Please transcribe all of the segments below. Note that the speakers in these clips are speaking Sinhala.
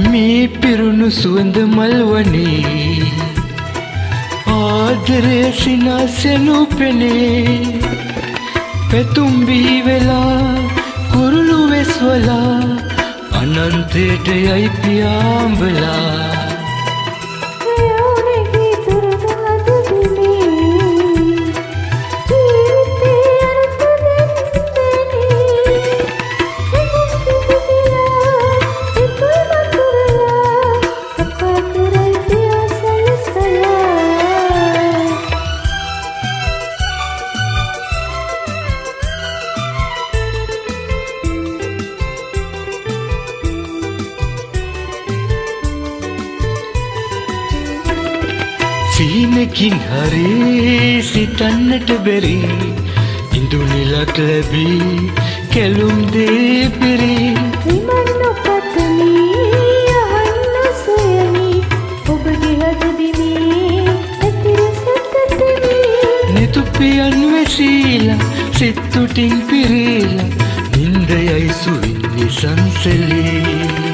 මේ පිරුණු සුවඳ මල්වනේ ආදරය සිනාසෙනු පෙනේ පැතුම් බිහි වෙලා කුරුළු වෙස්වලා අනන්තයට යයි පියාඹලා සීනකින් හරි සිතන්නට බැරි ඉඳුනිලක් ලැබී කැලුම් දේ පිරි විමන් නොපතමී අහන්න සොයමි ඔබගේ හදදිනේ ඇතිර සැතටමි නිතුපියන් වැසීලා සිත්තුටින් පිරීලා නින්දයයි සුවින්නේ සංසලේ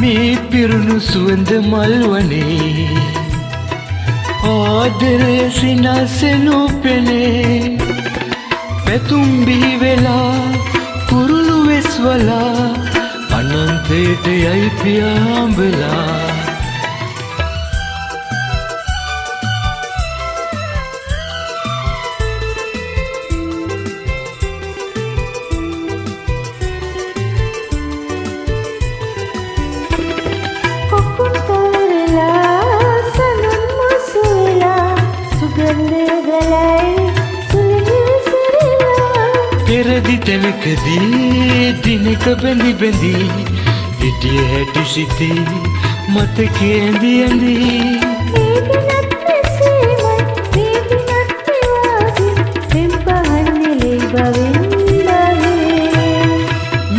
මේ පිරුණු සුවඳ මල්වනේ ආදරය සිනාසෙනු පෙනේ පැතුම් බිහි වෙලා කුරුළු වෙස්වලා අනන්තයට යයි පියාඹලා පෙරදි තැනකදී දිනක බැඳි බැඳි හිටිය හැටි සිතී මතකේ ඇඳි ඇඳි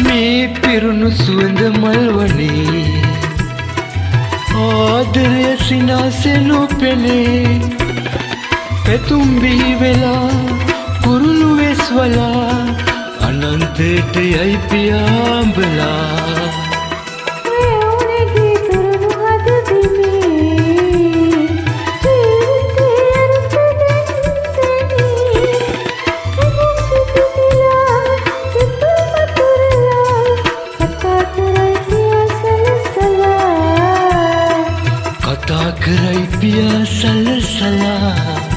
මේ පිරුණු සුවඳ මල්වනේ ආදරය සිනාසෙනු පෙනේ පැතුම් බිහි වෙලා කුරුළු වෙස්වලා අනන්තයට යයි පියාඹලා කතා කරයි පියා සලසලා